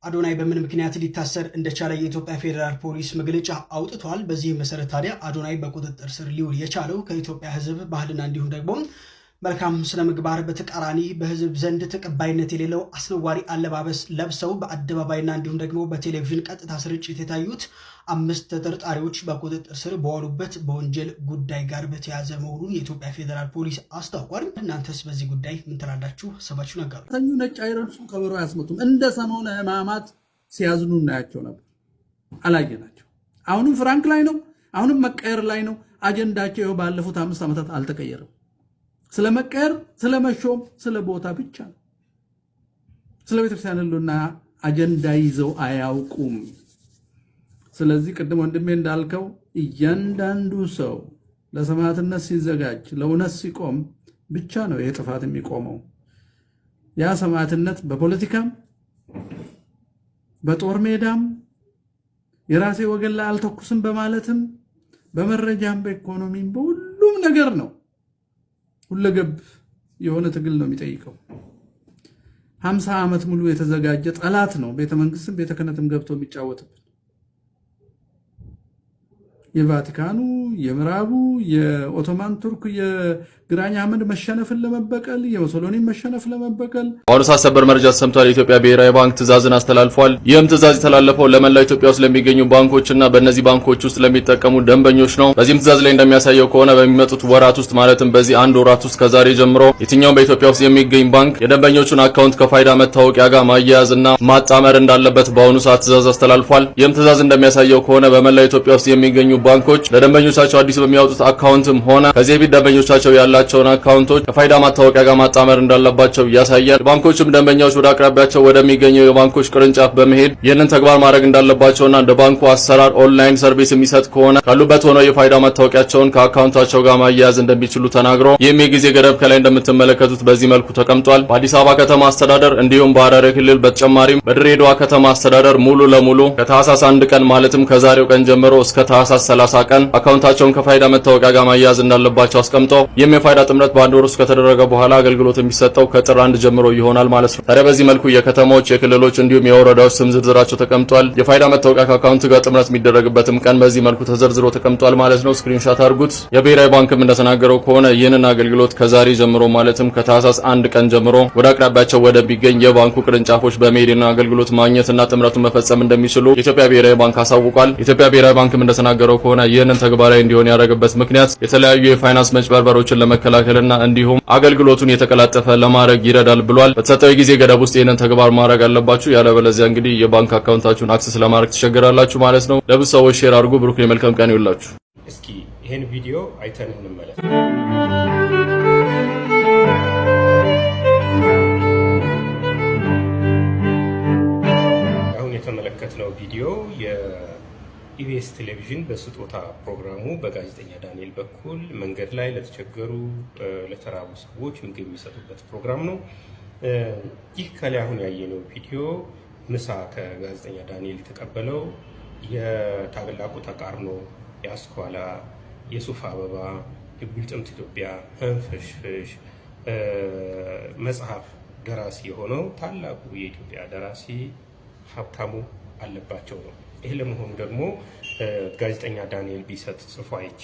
አዶናይ በምን ምክንያት ሊታሰር እንደቻለ የኢትዮጵያ ፌዴራል ፖሊስ መግለጫ አውጥቷል። በዚህ መሰረት ታዲያ አዶናይ በቁጥጥር ስር ሊውል የቻለው ከኢትዮጵያ ሕዝብ ባህልና እንዲሁም ደግሞ መልካም ስነ ምግባር በተቃራኒ በህዝብ ዘንድ ተቀባይነት የሌለው አስነዋሪ አለባበስ ለብሰው በአደባባይና እንዲሁም ደግሞ በቴሌቪዥን ቀጥታ ስርጭት የታዩት 5 ተጠርጣሪዎች በቁጥጥር ስር በዋሉበት በወንጀል ጉዳይ ጋር በተያያዘ መሆኑን የኢትዮጵያ ፌዴራል ፖሊስ አስታውቋል። እናንተስ በዚህ ጉዳይ ምን ትላላችሁ? ሀሳባችሁን አጋሩ። ተኙ ነጭ አይረግጡም፣ ከበሮ አያስመቱም። እንደ ሰሞነ ሕማማት ሲያዝኑ እናያቸው ነበር፣ አላየናቸው። አሁንም ፍራንክ ላይ ነው፣ አሁንም መቀየር ላይ ነው። አጀንዳቸው ባለፉት 5 ዓመታት አልተቀየረም። ስለመቀየር፣ ስለመሾም፣ ስለ ቦታ ብቻ ነው። ስለ ቤተክርስቲያን ህልውና አጀንዳ ይዘው አያውቁም። ስለዚህ ቅድም ወንድሜ እንዳልከው እያንዳንዱ ሰው ለሰማዕትነት ሲዘጋጅ ለእውነት ሲቆም ብቻ ነው ይሄ ጥፋት የሚቆመው። ያ ሰማዕትነት በፖለቲካም በጦር ሜዳም የራሴ ወገን ላይ አልተኩስም በማለትም በመረጃም በኢኮኖሚም በሁሉም ነገር ነው። ሁለገብ የሆነ ትግል ነው የሚጠይቀው። 50 ዓመት ሙሉ የተዘጋጀ ጠላት ነው ቤተ መንግስትም ቤተ ክህነትም ገብቶ የሚጫወትበት። የቫቲካኑ፣ የምዕራቡ፣ የኦቶማን ቱርክ፣ የግራኝ አህመድ መሸነፍን ለመበቀል፣ የሙሶሎኒ መሸነፍ ለመበቀል በአሁኑ ሰዓት ሰበር መረጃ ተሰምቷል። የኢትዮጵያ ብሔራዊ ባንክ ትዕዛዝን አስተላልፏል። ይህም ትዕዛዝ የተላለፈው ለመላው ኢትዮጵያ ውስጥ ለሚገኙ ባንኮችና በእነዚህ ባንኮች ውስጥ ለሚጠቀሙ ደንበኞች ነው። በዚህም ትዕዛዝ ላይ እንደሚያሳየው ከሆነ በሚመጡት ወራት ውስጥ ማለትም በዚህ አንድ ወራት ውስጥ ከዛሬ ጀምሮ የትኛውም በኢትዮጵያ ውስጥ የሚገኝ ባንክ የደንበኞቹን አካውንት ከፋይዳ መታወቂያ ጋር ማያያዝና ማጣመር እንዳለበት በአሁኑ ሰዓት ትዕዛዝ አስተላልፏል። ይህም ትዕዛዝ እንደሚያሳየው ከሆነ በመላው ኢትዮጵያ ውስጥ የሚገኙ ባንኮች ለደንበኞቻቸው አዲስ በሚያወጡት አካውንትም ሆነ ከዚህ በፊት ደንበኞቻቸው ያላቸውን አካውንቶች ከፋይዳ ማታወቂያ ጋር ማጣመር እንዳለባቸው ያሳያል። ባንኮችም ደንበኛዎች ወደ አቅራቢያቸው ወደሚገኘው የባንኮች ቅርንጫፍ በመሄድ ይህንን ተግባር ማድረግ እንዳለባቸውና እንደ ባንኩ አሰራር ኦንላይን ሰርቪስ የሚሰጥ ከሆነ ካሉበት ሆነው የፋይዳ ማታወቂያቸውን ከአካውንታቸው ጋር ማያያዝ እንደሚችሉ ተናግሮ ይህም የጊዜ ገደብ ከላይ እንደምትመለከቱት በዚህ መልኩ ተቀምጧል። በአዲስ አበባ ከተማ አስተዳደር እንዲሁም በሐረሪ ክልል በተጨማሪም በድሬዳዋ ከተማ አስተዳደር ሙሉ ለሙሉ ከታህሳስ 1 ቀን ማለትም ከዛሬው ቀን ጀምሮ እስከ ታህሳስ 30 ቀን አካውንታቸውን ከፋይዳ መታወቂያ ጋር ማያያዝ እንዳለባቸው አስቀምጠው ይህም የፋይዳ ጥምረት በአንድ ወር ውስጥ ከተደረገ በኋላ አገልግሎት የሚሰጠው ከጥር 1 ጀምሮ ይሆናል ማለት ነው። ታዲያ በዚህ መልኩ የከተሞች፣ የክልሎች እንዲሁም የወረዳዎች ስም ዝርዝራቸው ተቀምጧል። የፋይዳ መታወቂያ ከአካውንት ጋር ጥምረት የሚደረግበትም ቀን በዚህ መልኩ ተዘርዝሮ ተቀምጧል ማለት ነው። ስክሪንሾት አድርጉት። የብሔራዊ ባንክም እንደተናገረው ከሆነ ይህንን አገልግሎት ከዛሬ ጀምሮ ማለትም ከታህሳስ 1 ቀን ጀምሮ ወደ አቅራቢያቸው ወደሚገኝ የባንኩ ቅርንጫፎች በመሄድና አገልግሎት ማግኘትና ጥምረቱን መፈጸም እንደሚችሉ የኢትዮጵያ ብሔራዊ ባንክ አሳውቋል። የኢትዮጵያ ብሔራዊ ባንክም እንደተናገረው ከሆነ ይህንን ተግባራዊ እንዲሆን ያደረገበት ምክንያት የተለያዩ የፋይናንስ መጭበርበሮችን ለመከላከልና እንዲሁም አገልግሎቱን የተቀላጠፈ ለማድረግ ይረዳል ብሏል። በተሰጠው ጊዜ ገደብ ውስጥ ይህንን ተግባር ማድረግ አለባችሁ፣ ያለበለዚያ እንግዲህ የባንክ አካውንታችሁን አክሰስ ለማድረግ ትቸገራላችሁ ማለት ነው። ለብዙ ሰዎች ሼር አድርጉ። ብሩክ የመልካም ቀን ይውላችሁ። እስኪ ይሄን ቪዲዮ አይተን እንመለስ። አሁን የተመለከትነው ቪዲዮ ኢቢኤስ ቴሌቪዥን በስጦታ ፕሮግራሙ በጋዜጠኛ ዳንኤል በኩል መንገድ ላይ ለተቸገሩ ለተራቡ ሰዎች ምግብ የሚሰጡበት ፕሮግራም ነው። ይህ ከላይ አሁን ያየነው ቪዲዮ ምሳ ከጋዜጠኛ ዳንኤል የተቀበለው የታላቁ ተቃርኖ፣ የአስኳላ፣ የሱፍ አበባ፣ የጉልጥምት ኢትዮጵያ፣ ህንፍሽፍሽ መጽሐፍ ደራሲ የሆነው ታላቁ የኢትዮጵያ ደራሲ ሀብታሙ አለባቸው ነው። ይሄ ለመሆኑ ደግሞ ጋዜጠኛ ዳንኤል ቢሰጥ ጽፎ አይቼ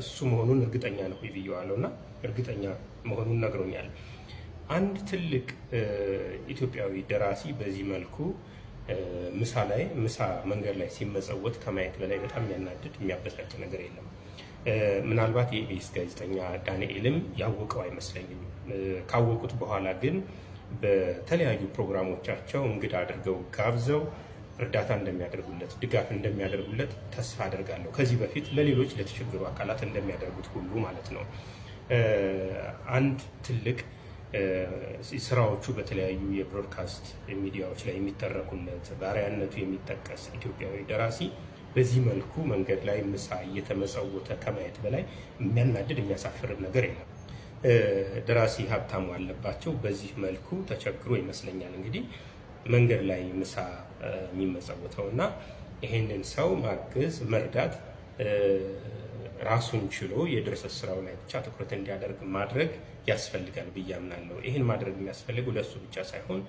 እሱ መሆኑን እርግጠኛ ነው ብዬዋለሁና እርግጠኛ መሆኑን ነግሮኛል። አንድ ትልቅ ኢትዮጵያዊ ደራሲ በዚህ መልኩ ምሳ መንገድ ላይ ሲመጸወት ከማየት በላይ በጣም የሚያናድድ የሚያበሳጭ ነገር የለም። ምናልባት የኢቢኤስ ጋዜጠኛ ዳንኤልም ያወቀው አይመስለኝም። ካወቁት በኋላ ግን በተለያዩ ፕሮግራሞቻቸው እንግዳ አድርገው ጋብዘው እርዳታ እንደሚያደርጉለት፣ ድጋፍ እንደሚያደርጉለት ተስፋ አደርጋለሁ። ከዚህ በፊት ለሌሎች ለተቸገሩ አካላት እንደሚያደርጉት ሁሉ ማለት ነው። አንድ ትልቅ ስራዎቹ በተለያዩ የብሮድካስት ሚዲያዎች ላይ የሚተረኩለት ባሪያነቱ የሚጠቀስ ኢትዮጵያዊ ደራሲ በዚህ መልኩ መንገድ ላይ ምሳ እየተመጸወተ ከማየት በላይ የሚያናድድ የሚያሳፍርም ነገር የለም። ደራሲ ሀብታሙ አለባቸው በዚህ መልኩ ተቸግሮ ይመስለኛል እንግዲህ መንገድ ላይ ምሳ የሚመጸወተው እና ይሄንን ሰው ማገዝ መርዳት ራሱን ችሎ የድርሰት ስራው ላይ ብቻ ትኩረት እንዲያደርግ ማድረግ ያስፈልጋል ብዬ አምናለሁ። ይህን ማድረግ የሚያስፈልገው ለሱ ብቻ ሳይሆን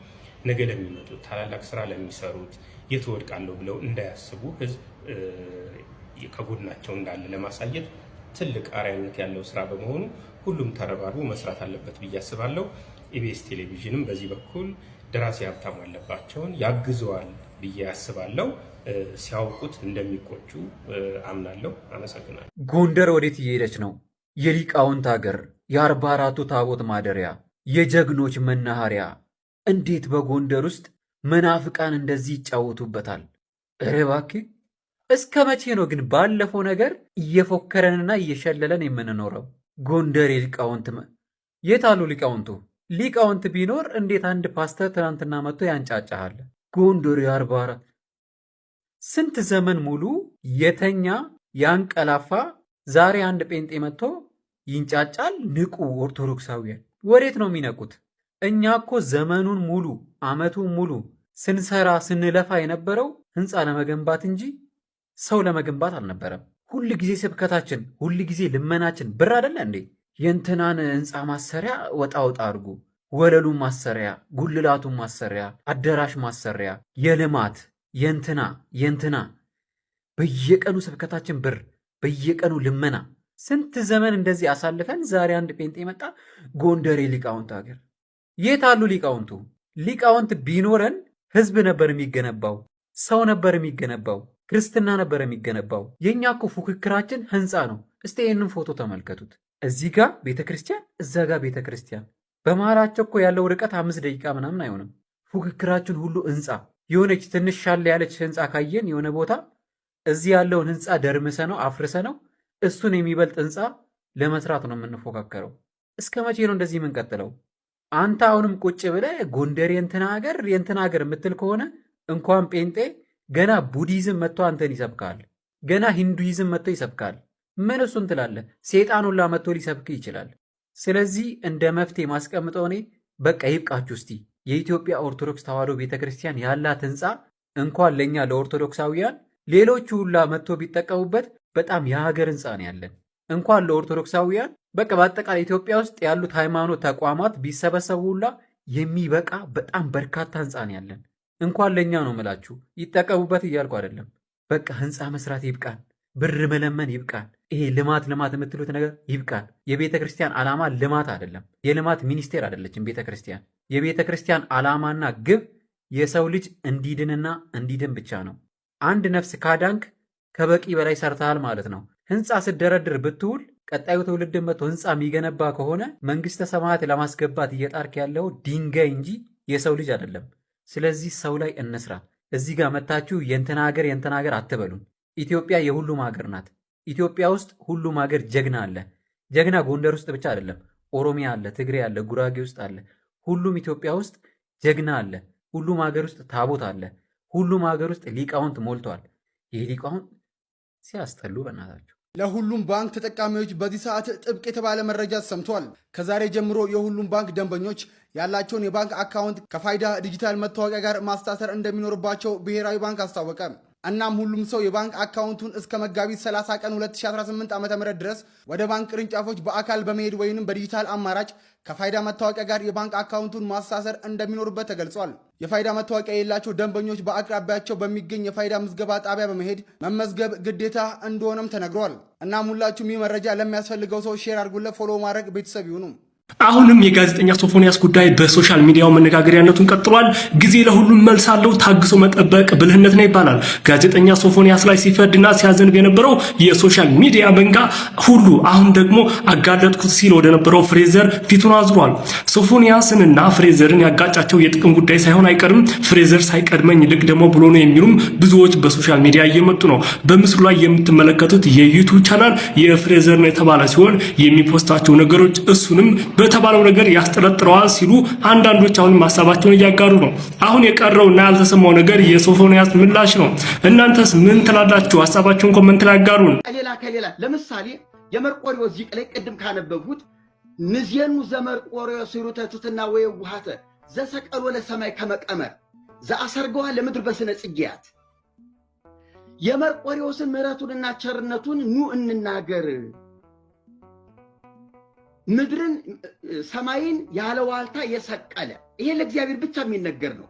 ነገ ለሚመጡት ታላላቅ ስራ ለሚሰሩት የት ወድቃለሁ ብለው እንዳያስቡ ህዝብ ከጎናቸው እንዳለ ለማሳየት ትልቅ አርአያነት ያለው ስራ በመሆኑ ሁሉም ተረባርቦ መስራት አለበት ብዬ አስባለሁ። ኢቢኤስ ቴሌቪዥንም በዚህ በኩል ደራሲ ሀብታሙ አለባቸውን ያግዘዋል ብዬ አስባለሁ። ሲያውቁት እንደሚቆጩ አምናለሁ። አመሰግናለሁ። ጎንደር ወዴት እየሄደች ነው? የሊቃውንት ሀገር፣ የ44ቱ ታቦት ማደሪያ፣ የጀግኖች መናኸሪያ። እንዴት በጎንደር ውስጥ መናፍቃን እንደዚህ ይጫወቱበታል? እረ እባክህ! እስከ መቼ ነው ግን ባለፈው ነገር እየፎከረንና እየሸለለን የምንኖረው? ጎንደር የሊቃውንት የት አሉ ሊቃውንቱ? ሊቃውንት ቢኖር እንዴት አንድ ፓስተር ትናንትና መጥቶ ያንጫጫሃል? ጎንደር የ44 ስንት ዘመን ሙሉ የተኛ ያንቀላፋ ዛሬ አንድ ጴንጤ መጥቶ ይንጫጫል። ንቁ ኦርቶዶክሳውያን! ወዴት ነው የሚነቁት? እኛ እኮ ዘመኑን ሙሉ ዓመቱን ሙሉ ስንሰራ ስንለፋ የነበረው ህንፃ ለመገንባት እንጂ ሰው ለመገንባት አልነበረም። ሁል ጊዜ ስብከታችን፣ ሁል ጊዜ ልመናችን ብር አይደለ እንዴ? የእንትናን ህንፃ ማሰሪያ ወጣ ወጣ አድርጉ፣ ወለሉን ማሰሪያ፣ ጉልላቱን ማሰሪያ፣ አዳራሽ ማሰሪያ፣ የልማት የእንትና በየቀኑ ስብከታችን ብር፣ በየቀኑ ልመና። ስንት ዘመን እንደዚህ አሳልፈን ዛሬ አንድ ጴንጤ መጣ። ጎንደር የሊቃውንት ሀገር። የት አሉ ሊቃውንቱ? ሊቃውንት ቢኖረን ህዝብ ነበር የሚገነባው፣ ሰው ነበር የሚገነባው፣ ክርስትና ነበር የሚገነባው። የእኛ እኮ ፉክክራችን ህንፃ ነው። እስቲ ይህንን ፎቶ ተመልከቱት። እዚህ ጋር ቤተክርስቲያን፣ እዛ ጋር ቤተክርስቲያን። በመሃላቸው እኮ ያለው ርቀት 5 ደቂቃ ምናምን አይሆንም። ፉክክራችን ሁሉ ህንፃ። የሆነች ትንሽ ሻል ያለች ህንፃ ካየን የሆነ ቦታ እዚህ ያለውን ህንፃ ደርምሰ ነው አፍርሰ ነው እሱን የሚበልጥ ህንፃ ለመስራት ነው የምንፎካከረው። እስከ መቼ ነው እንደዚህ የምንቀጥለው? አንተ አሁንም ቁጭ ብለህ ጎንደር የእንትና ሀገር የምትል ከሆነ እንኳን ጴንጤ ገና ቡዲዝም መጥቶ አንተን ይሰብካል። ገና ሂንዱይዝም መጥቶ ይሰብካል። ምን እሱን ትላለህ? ሴጣን ሁላ መጥቶ ሊሰብክ ይችላል። ስለዚህ እንደ መፍትሄ ማስቀምጠው እኔ በቃ ይብቃችሁ እስቲ። የኢትዮጵያ ኦርቶዶክስ ተዋሕዶ ቤተክርስቲያን ያላት ህንፃ እንኳን ለእኛ ለኦርቶዶክሳውያን ሌሎቹ ሁላ መጥቶ ቢጠቀሙበት በጣም የሀገር ህንፃ ነው ያለን። እንኳን ለኦርቶዶክሳውያን በቃ በአጠቃላይ ኢትዮጵያ ውስጥ ያሉት ሃይማኖት ተቋማት ቢሰበሰቡ ሁላ የሚበቃ በጣም በርካታ ህንፃ ነው ያለን። እንኳን ለእኛ ነው ምላችሁ፣ ይጠቀሙበት እያልኩ አይደለም። በቃ ህንፃ መስራት ይብቃን፣ ብር መለመን ይብቃን። ይሄ ልማት የምትሉት ነገር ይብቃን። የቤተ ክርስቲያን ዓላማ ልማት አይደለም። የልማት ሚኒስቴር አይደለችም ቤተ ክርስቲያን። የቤተ ክርስቲያን ዓላማና ግብ የሰው ልጅ እንዲድንና እንዲድን ብቻ ነው። አንድ ነፍስ ካዳንክ ከበቂ በላይ ሰርተሃል ማለት ነው። ህንፃ ስደረድር ብትውል ቀጣዩ ትውልድ መጥቶ ህንፃ የሚገነባ ከሆነ መንግስተ ሰማያት ለማስገባት እየጣርክ ያለው ድንጋይ እንጂ የሰው ልጅ አይደለም። ስለዚህ ሰው ላይ እንስራ። እዚህ ጋር መታችሁ የእንትና ሀገር አትበሉን። ኢትዮጵያ የሁሉም ሀገር ናት። ኢትዮጵያ ውስጥ ሁሉም ሀገር ጀግና አለ። ጀግና ጎንደር ውስጥ ብቻ አይደለም፣ ኦሮሚያ አለ፣ ትግሬ አለ፣ ጉራጌ ውስጥ አለ። ሁሉም ኢትዮጵያ ውስጥ ጀግና አለ። ሁሉም ሀገር ውስጥ ታቦት አለ። ሁሉም ሀገር ውስጥ ሊቃውንት ሞልቷል። ይህ ሊቃውንት ሲያስጠሉ በእናታቸው። ለሁሉም ባንክ ተጠቃሚዎች በዚህ ሰዓት ጥብቅ የተባለ መረጃ ሰምቷል። ከዛሬ ጀምሮ የሁሉም ባንክ ደንበኞች ያላቸውን የባንክ አካውንት ከፋይዳ ዲጂታል መታወቂያ ጋር ማስታሰር እንደሚኖርባቸው ብሔራዊ ባንክ አስታወቀ። እናም ሁሉም ሰው የባንክ አካውንቱን እስከ መጋቢት 30 ቀን 2018 ዓ.ም ድረስ ወደ ባንክ ቅርንጫፎች በአካል በመሄድ ወይንም በዲጂታል አማራጭ ከፋይዳ መታወቂያ ጋር የባንክ አካውንቱን ማስታሰር እንደሚኖርበት ተገልጿል። የፋይዳ መታወቂያ የሌላቸው ደንበኞች በአቅራቢያቸው በሚገኝ የፋይዳ ምዝገባ ጣቢያ በመሄድ መመዝገብ ግዴታ እንደሆነም ተነግሯል። እናም ሁላችሁም ይህ መረጃ ለሚያስፈልገው ሰው ሼር አድርጉለት፣ ፎሎ ማድረግ ቤተሰብ ይሁኑ። አሁንም የጋዜጠኛ ሶፎንያስ ጉዳይ በሶሻል ሚዲያው መነጋገሪያነቱን ቀጥሏል። ጊዜ ለሁሉም መልስ አለው፣ ታግሶ መጠበቅ ብልህነት ነው ይባላል። ጋዜጠኛ ሶፎንያስ ላይ ሲፈርድና ሲያዘንብ የነበረው የሶሻል ሚዲያ መንጋ ሁሉ አሁን ደግሞ አጋለጥኩት ሲል ወደ ነበረው ፍሬዘር ፊቱን አዙሯል። ሶፎንያስንና ፍሬዘርን ያጋጫቸው የጥቅም ጉዳይ ሳይሆን አይቀርም። ፍሬዘር ሳይቀድመኝ ልቅ ደግሞ ብሎ ነው የሚሉም ብዙዎች በሶሻል ሚዲያ እየመጡ ነው። በምስሉ ላይ የምትመለከቱት የዩቲዩብ ቻናል የፍሬዘር ነው የተባለ ሲሆን የሚፖስታቸው ነገሮች እሱንም በተባለው ነገር ያስጠረጥረዋል ሲሉ አንዳንዶች አሁን ሐሳባቸውን እያጋሩ ነው። አሁን የቀረውና ያልተሰማው ነገር የሶፎንያስ ምላሽ ነው። እናንተስ ምን ትላላችሁ? ሐሳባችሁን ኮሜንት ላይ አጋሩን። ከሌላ ለምሳሌ የመርቆሪዎስ ዚቅ ላይ ቅድም ካነበብኩት ንዜኑ ዘመርቆሪዎስ ይሩተቱትና ወይ ውሃተ ዘሰቀሎ ለሰማይ ከመቀመር ዘአሰርገዋ ለምድር በስነ ጽጌያት የመርቆሬዎስን ምሕረቱንና ቸርነቱን ኑ እንናገር። ምድርን ሰማይን ያለ ዋልታ የሰቀለ ይሄ ለእግዚአብሔር ብቻ የሚነገር ነው።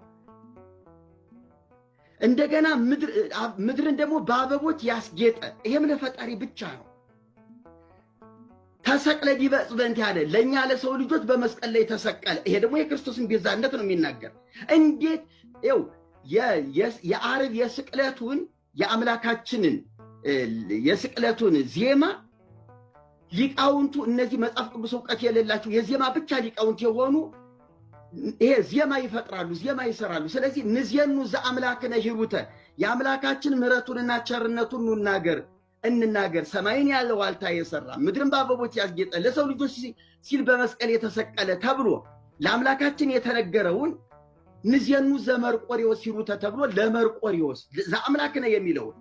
እንደገና ምድርን ደግሞ በአበቦች ያስጌጠ ይሄም ለፈጣሪ ብቻ ነው። ተሰቅለ ዲበ ዕፀ በእንተ ያለ ለእኛ ለሰው ልጆች በመስቀል ላይ ተሰቀለ። ይሄ ደግሞ የክርስቶስን ቤዛነት ነው የሚናገር። እንዴት ይኸው የዓርብ የስቅለቱን የአምላካችንን የስቅለቱን ዜማ ሊቃውንቱ እነዚህ መጽሐፍ ቅዱስ እውቀት የሌላቸው የዜማ ብቻ ሊቃውንት የሆኑ ይሄ ዜማ ይፈጥራሉ፣ ዜማ ይሰራሉ። ስለዚህ ንዜኑ ዘአምላክነ ሂሩተ የአምላካችን ምሕረቱንና ቸርነቱን እንናገር። ሰማይን ያለ ዋልታ የሰራ ምድርን በአበቦች ያስጌጠ ለሰው ልጆች ሲል በመስቀል የተሰቀለ ተብሎ ለአምላካችን የተነገረውን ንዜኑ ዘመርቆሬዎስ ሂሩተ ተብሎ ለመርቆሬዎስ ዘአምላክነ የሚለውን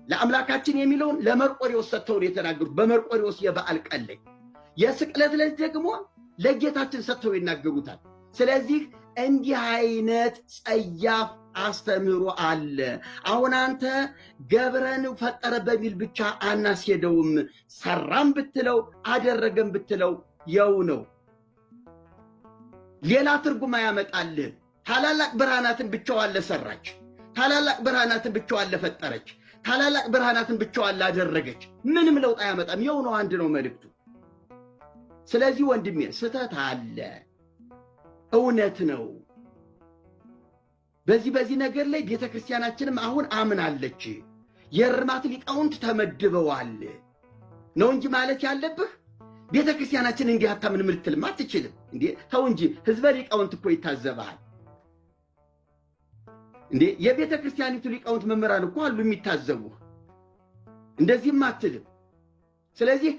ለአምላካችን የሚለውን ለመርቆሬዎስ ሰጥተው የተናገሩት በመርቆሬዎስ የበዓል ቀን ላይ የስቅለት ዕለት ደግሞ ለጌታችን ሰጥተው ይናገሩታል። ስለዚህ እንዲህ አይነት ጸያፍ አስተምህሮ አለ። አሁን አንተ ገብረን ፈጠረ በሚል ብቻ አናስሄደውም። ሰራም ብትለው አደረገም ብትለው የው ነው፣ ሌላ ትርጉም ያመጣልህ። ታላላቅ ብርሃናትን ብቻዋን ለሰራች፣ ታላላቅ ብርሃናትን ብቻዋን ለፈጠረች፣ ታላላቅ ብርሃናትን ብቻዋን ላደረገች ምንም ለውጥ አያመጣም። የው ነው፣ አንድ ነው መልእክቱ። ስለዚህ ወንድሜ ስህተት አለ፣ እውነት ነው። በዚህ ነገር ላይ ቤተክርስቲያናችንም አሁን አምናለች። የእርማት ሊቃውንት ተመድበዋል ነው እንጂ ማለት ያለብህ ቤተክርስቲያናችን እንዲህ አታምንም ልትልም አትችልም። እንዴ ተው እንጂ ህዝበ ሊቃውንት እኮ ይታዘባል። እንዴ የቤተክርስቲያኒቱ ሊቃውንት መምህራን እኮ አሉ የሚታዘቡ። እንደዚህም አትልም። ስለዚህ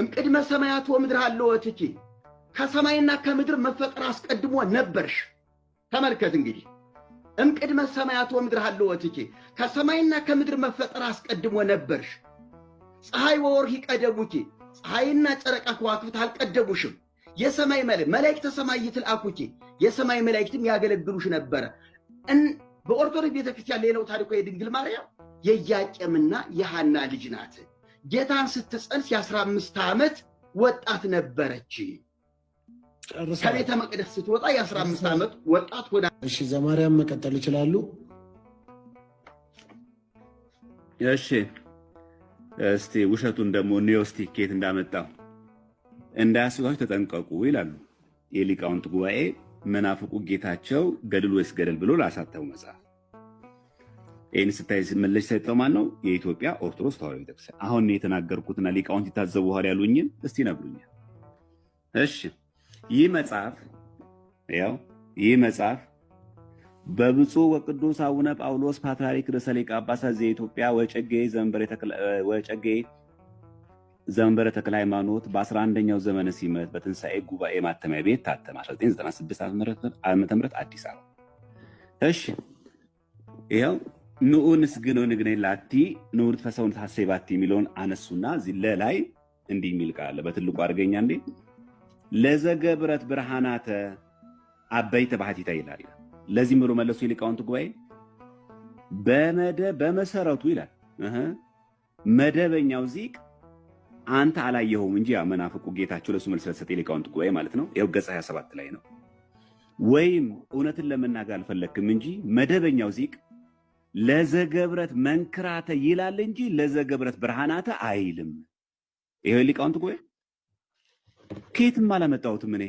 እምቅድመ ሰማያት ወምድር ሀለወትኪ ከሰማይና ከምድር መፈጠር አስቀድሞ ነበርሽ። ተመልከት እንግዲህ እምቅድመ ሰማያት ወምድር ሀለወትኪ ከሰማይና ከምድር መፈጠር አስቀድሞ ነበርሽ። ፀሐይ ወወርኅ ይቀደሙኪ ፀሐይና ጨረቃ ከዋክብት አልቀደሙሽም። የሰማይ መላእክተ ሰማይ ይትልአኩኪ የሰማይ መላእክትም ያገለግሉሽ ነበረ። በኦርቶዶክስ ቤተክርስቲያን ሌላው ታሪኳ የድንግል ማርያም የኢያቄምና የሐና ልጅ ናት። ጌታን ስትጸንስ የ15 ዓመት ወጣት ነበረች። ከቤተ መቅደስ ስትወጣ የ15 ዓመት ወጣት ሆና። እሺ ዘማርያም መቀጠል ይችላሉ። እሺ እስቲ ውሸቱን ደግሞ ኒዮስቲ ኬት እንዳመጣው እንዳያስባችሁ ተጠንቀቁ ይላሉ የሊቃውንት ጉባኤ መናፍቁ ጌታቸው ገድል ወይስ ገደል ብሎ ላሳተው መጽሐፍ። ይህን ስታይ መለሽ ሰጠው ማን ነው? የኢትዮጵያ ኦርቶዶክስ ተዋሕዶ ቤተክርስቲያን። አሁን የተናገርኩትና ሊቃውንት ይታዘቡ ኋላ ያሉኝን እስቲ ነግሩኛል። እሺ ይህ መጽሐፍ በብፁዕ ወቅዱስ አቡነ ጳውሎስ ፓትርያርክ ርዕሰ ሊቃነ ጳጳሳት ዘኢትዮጵያ ወጨጌ ዘመንበረ ተክለ ሃይማኖት በ11ኛው ዘመነ ሲመት በትንሣኤ ጉባኤ ማተሚያ ቤት ታተመ 1996 ዓ.ም አዲስ አበባ። እሺ ይኸው ንዑንስ ግን ንግኔ ላቲ ንዑድ ፈሰውን ታሴባቲ የሚለውን አነሱና እዚህ ላይ እንዲህ የሚል ቃል በትልቁ አድርገኛ እንዴ ለዘገብረት ብርሃናተ አበይተ ባህቲታ ይላል። ለዚህ ምሮ መለሱ የሊቃውንት ጉባኤ በመሰረቱ ይላል መደበኛው ዚቅ አንተ አላየኸውም እንጂ ያ መናፍቁ ጌታቸው ለሱ መልስ ሰጠ የሊቃውንት ጉባኤ ማለት ነው። ይኸው ገጽ 27 ላይ ነው። ወይም እውነትን ለመናገር አልፈለክም እንጂ መደበኛው ዚቅ ለዘገብረት መንክራተ ይላል እንጂ ለዘገብረት ብርሃናተ አይልም። ይሄው ሊቃውንት ጉባኤ ከየትም አላመጣሁትም እኔ።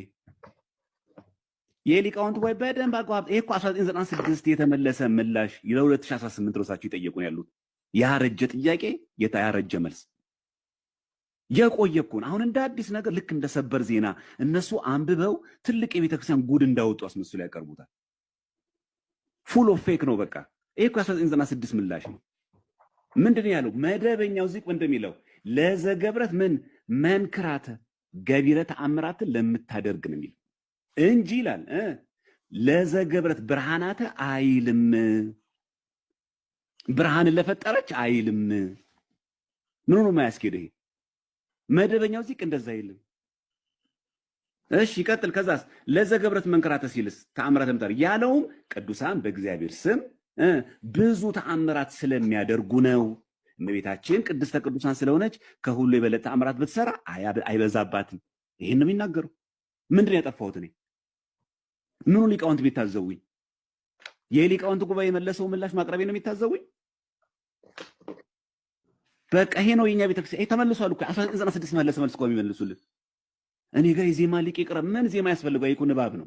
የሊቃውንት ጉባኤ በደንብ አቋም ይሄ እኮ 1996 የተመለሰ ምላሽ ለ2018 ሮሳቸው ይጠየቁን ያሉት ያረጀ ጥያቄ ያረጀ መልስ የቆየ እኮ ነው። አሁን እንደ አዲስ ነገር ልክ እንደ ሰበር ዜና እነሱ አንብበው ትልቅ የቤተክርስቲያን ጉድ እንዳወጡ አስመስሎ ያቀርቡታል። ፉል ኦፍ ፌክ ነው በቃ። ይሄ እኮ 1996 ምላሽ ነው። ምንድነው ያለው? መደበኛው ዚቅ እንደሚለው ለዘገብረት ምን መንክራተ ገቢረ ተአምራትን ለምታደርግ ነው የሚለው እንጂ ይላል ለዘገብረት ብርሃናተ አይልም። ብርሃንን ለፈጠረች አይልም። ምን ነው የማያስኬድ ይሄ መደበኛው ዚቅ እንደዛ አይልም። እሺ ይቀጥል። ከዛስ ለዘገብረት መንክራተ ሲልስ ተአምራተ ምታር ያለውም ቅዱሳን በእግዚአብሔር ስም ብዙ ተአምራት ስለሚያደርጉ ነው። እመቤታችን ቅድስተ ቅዱሳን ስለሆነች ከሁሉ የበለጠ ተአምራት ብትሰራ አይበዛባትም። ይሄን ነው የሚናገረው። ምንድን ነው ያጠፋሁት እኔ? ምኑ ሊቃውንት ቢታዘቡኝ? የሊቃውንት ጉባኤ የመለሰው ምላሽ ማቅረቤ ነው የሚታዘቡኝ? በቃ ይሄ ነው የኛ ቤተክርስቲያን። ይሄ ተመልሷል እኮ 1996 መለሰ መልስ እኮ የሚመልሱልን። እኔ ጋር የዜማ ሊቅ ይቅረብ። ምን ዜማ ያስፈልገው? ይሄ እኮ ንባብ ነው።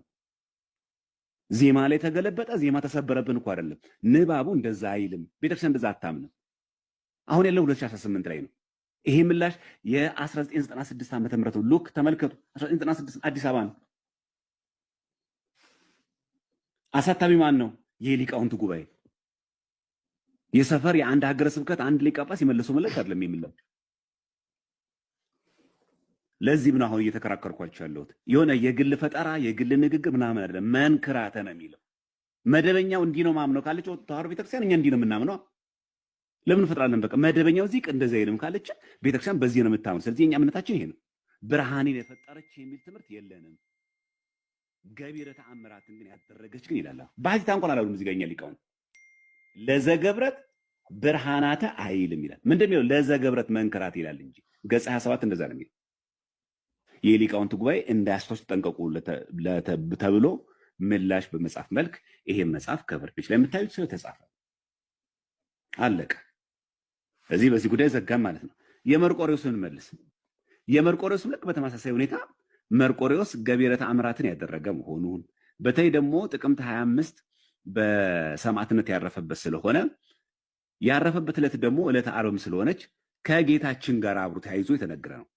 ዜማ ላይ ተገለበጠ፣ ዜማ ተሰበረብን እኮ አይደለም። ንባቡ እንደዛ አይልም። ቤተክርስቲያን እንደዛ አታምንም። አሁን ያለው 2018 ላይ ነው። ይሄ ምላሽ የ1996 ዓመተ ምህረት ነው። ሉክ ተመልከቱ። 1996 አዲስ አበባ ነው። አሳታሚ ማን ነው? የሊቃውንት ጉባኤ። የሰፈር የአንድ ሀገረ ስብከት አንድ ሊቀ ጳጳስ የመለሰው ምላሽ አይደለም የሚለው። ለዚህም ነው አሁን እየተከራከርኳቸው ያለሁት። የሆነ የግል ፈጠራ የግል ንግግር ምናምን አይደለም፣ መንክራተ ነው የሚለው። መደበኛው እንዲህ ነው ማምነው ካለች ተዋሕዶ ቤተክርስቲያን እኛ እንዲህ ነው የምናምነው። ለምን ፈጥራለን? በቃ መደበኛው ዚቅ እንደዚህ አይልም ካለች ቤተክርስቲያን በዚህ ነው የምታምነው። ስለዚህ የኛ እምነታችን ይሄ ነው። ብርሃኔን የፈጠረች የሚል ትምህርት የለንም። ገቢረ ተአምራትን ግን ያደረገች ግን ይላል። ባሕቲት እንኳን አላሉም እዚህ ጋር እኛ ሊቃውንት። ለዘገብረት ብርሃናተ አይልም ይላል። ምንድን ነው ለዘገብረት መንክራት ይላል እንጂ ገጽ 27 እንደዛ ነው የሚለው። የሊቃውንት ጉባኤ እንዳያስቶች ተጠንቀቁ ተብሎ ምላሽ በመጽሐፍ መልክ ይሄን መጽሐፍ ከቨር ፔጅ ላይ የምታዩት ስለተጻፈ አለቀ። እዚህ በዚህ ጉዳይ ዘጋም ማለት ነው። የመርቆሬዎስን መልስ። የመርቆሬዎስም ልክ በተመሳሳይ ሁኔታ መርቆሬዎስ ገቢረ ተአምራትን ያደረገ መሆኑን በተለይ ደግሞ ጥቅምት 25 በሰማዕትነት ያረፈበት ስለሆነ ያረፈበት ዕለት ደግሞ ዕለተ ዓርብም ስለሆነች ከጌታችን ጋር አብሮ ተያይዞ የተነገረ ነው።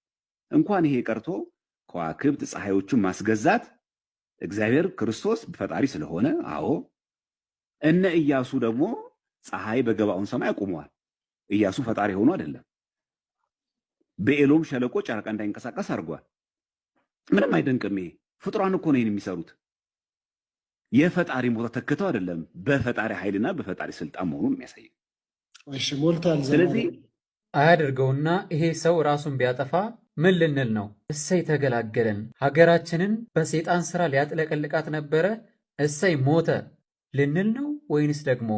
እንኳን ይሄ ቀርቶ ከዋክብት ፀሐዮቹን ማስገዛት እግዚአብሔር ክርስቶስ ፈጣሪ ስለሆነ፣ አዎ እነ ኢያሱ ደግሞ ፀሐይ በገባኦን ሰማይ አቁመዋል። ኢያሱ ፈጣሪ ሆኖ አይደለም። በኤሎም ሸለቆ ጨረቃ እንዳይንቀሳቀስ አድርጓል። ምንም አይደንቅም። ይሄ ፍጡራን እኮ ነው የሚሰሩት። የፈጣሪ ቦታ ተክተው አይደለም፣ በፈጣሪ ኃይልና በፈጣሪ ስልጣን መሆኑን የሚያሳይ። እሺ ሞልቷል። ስለዚህ አያድርገውና ይሄ ሰው ራሱን ቢያጠፋ ምን ልንል ነው? እሰይ ተገላገለን፣ ሀገራችንን በሰይጣን ስራ ሊያጥለቀልቃት ነበረ፣ እሰይ ሞተ ልንል ነው? ወይንስ ደግሞ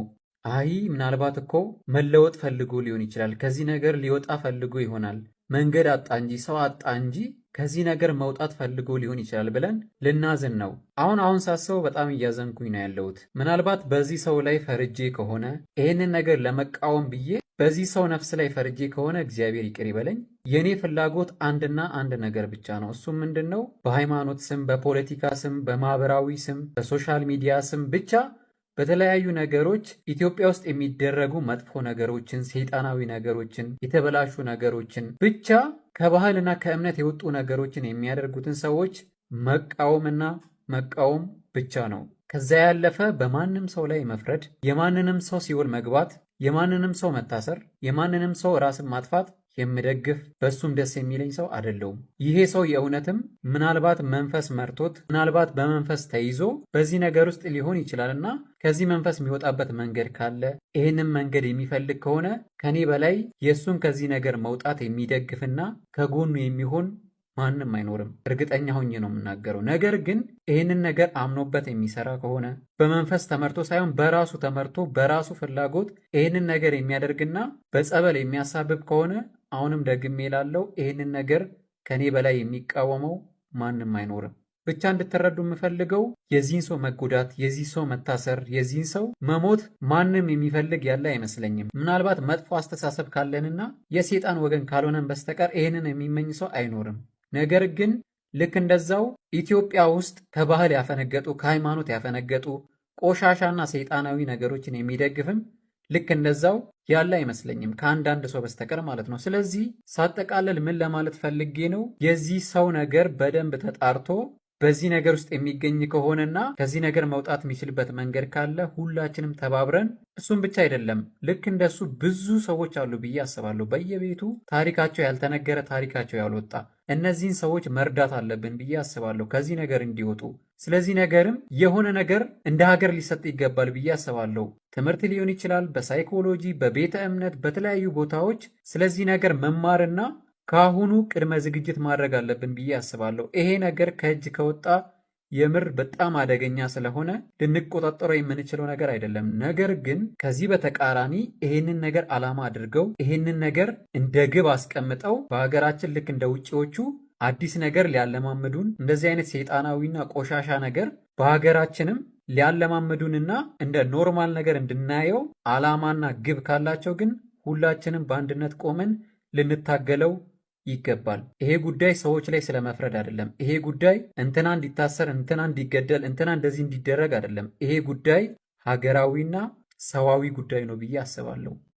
አይ ምናልባት እኮ መለወጥ ፈልጎ ሊሆን ይችላል፣ ከዚህ ነገር ሊወጣ ፈልጎ ይሆናል፣ መንገድ አጣ እንጂ ሰው አጣ እንጂ ከዚህ ነገር መውጣት ፈልጎ ሊሆን ይችላል ብለን ልናዝን ነው? አሁን ሳስበው በጣም እያዘንኩኝ ነው ያለሁት። ምናልባት በዚህ ሰው ላይ ፈርጄ ከሆነ ይህንን ነገር ለመቃወም ብዬ በዚህ ሰው ነፍስ ላይ ፈርጄ ከሆነ እግዚአብሔር ይቅር ይበለኝ። የኔ ፍላጎት አንድና አንድ ነገር ብቻ ነው። እሱም ምንድን ነው? በሃይማኖት ስም፣ በፖለቲካ ስም፣ በማህበራዊ ስም፣ በሶሻል ሚዲያ ስም ብቻ በተለያዩ ነገሮች ኢትዮጵያ ውስጥ የሚደረጉ መጥፎ ነገሮችን፣ ሰይጣናዊ ነገሮችን፣ የተበላሹ ነገሮችን ብቻ ከባህልና ከእምነት የወጡ ነገሮችን የሚያደርጉትን ሰዎች መቃወምና መቃወም ብቻ ነው። ከዛ ያለፈ በማንም ሰው ላይ መፍረድ፣ የማንንም ሰው ሲኦል መግባት፣ የማንንም ሰው መታሰር፣ የማንንም ሰው ራስን ማጥፋት የምደግፍ በሱም ደስ የሚለኝ ሰው አይደለሁም። ይሄ ሰው የእውነትም ምናልባት መንፈስ መርቶት ምናልባት በመንፈስ ተይዞ በዚህ ነገር ውስጥ ሊሆን ይችላልና ከዚህ መንፈስ የሚወጣበት መንገድ ካለ ይህንን መንገድ የሚፈልግ ከሆነ ከኔ በላይ የእሱን ከዚህ ነገር መውጣት የሚደግፍና ከጎኑ የሚሆን ማንም አይኖርም። እርግጠኛ ሆኜ ነው የምናገረው። ነገር ግን ይህንን ነገር አምኖበት የሚሰራ ከሆነ በመንፈስ ተመርቶ ሳይሆን በራሱ ተመርቶ በራሱ ፍላጎት ይህንን ነገር የሚያደርግና በጸበል የሚያሳብብ ከሆነ አሁንም ደግሜ ላለው ይህንን ነገር ከኔ በላይ የሚቃወመው ማንም አይኖርም። ብቻ እንድትረዱ የምፈልገው የዚህን ሰው መጎዳት፣ የዚህ ሰው መታሰር፣ የዚህን ሰው መሞት ማንም የሚፈልግ ያለ አይመስለኝም። ምናልባት መጥፎ አስተሳሰብ ካለንና የሴጣን ወገን ካልሆነን በስተቀር ይህንን የሚመኝ ሰው አይኖርም። ነገር ግን ልክ እንደዛው ኢትዮጵያ ውስጥ ከባህል ያፈነገጡ ከሃይማኖት ያፈነገጡ ቆሻሻና ሰይጣናዊ ነገሮችን የሚደግፍም ልክ እንደዛው ያለ አይመስለኝም ከአንዳንድ ሰው በስተቀር ማለት ነው። ስለዚህ ሳጠቃለል ምን ለማለት ፈልጌ ነው፣ የዚህ ሰው ነገር በደንብ ተጣርቶ በዚህ ነገር ውስጥ የሚገኝ ከሆነና ከዚህ ነገር መውጣት የሚችልበት መንገድ ካለ ሁላችንም ተባብረን፣ እሱም ብቻ አይደለም ልክ እንደሱ ብዙ ሰዎች አሉ ብዬ አስባለሁ። በየቤቱ ታሪካቸው ያልተነገረ ታሪካቸው ያልወጣ እነዚህን ሰዎች መርዳት አለብን ብዬ አስባለሁ ከዚህ ነገር እንዲወጡ። ስለዚህ ነገርም የሆነ ነገር እንደ ሀገር ሊሰጥ ይገባል ብዬ አስባለሁ። ትምህርት ሊሆን ይችላል፣ በሳይኮሎጂ፣ በቤተ እምነት፣ በተለያዩ ቦታዎች ስለዚህ ነገር መማርና ከአሁኑ ቅድመ ዝግጅት ማድረግ አለብን ብዬ አስባለሁ። ይሄ ነገር ከእጅ ከወጣ የምር በጣም አደገኛ ስለሆነ ልንቆጣጠረው የምንችለው ነገር አይደለም። ነገር ግን ከዚህ በተቃራኒ ይሄንን ነገር ዓላማ አድርገው ይሄንን ነገር እንደ ግብ አስቀምጠው በሀገራችን ልክ እንደ ውጪዎቹ አዲስ ነገር ሊያለማምዱን እንደዚህ አይነት ሰይጣናዊና ቆሻሻ ነገር በሀገራችንም ሊያለማምዱንና እንደ ኖርማል ነገር እንድናየው ዓላማና ግብ ካላቸው ግን ሁላችንም በአንድነት ቆመን ልንታገለው ይገባል። ይሄ ጉዳይ ሰዎች ላይ ስለመፍረድ አይደለም። ይሄ ጉዳይ እንትና እንዲታሰር፣ እንትና እንዲገደል፣ እንትና እንደዚህ እንዲደረግ አይደለም። ይሄ ጉዳይ ሀገራዊና ሰዋዊ ጉዳይ ነው ብዬ አስባለሁ።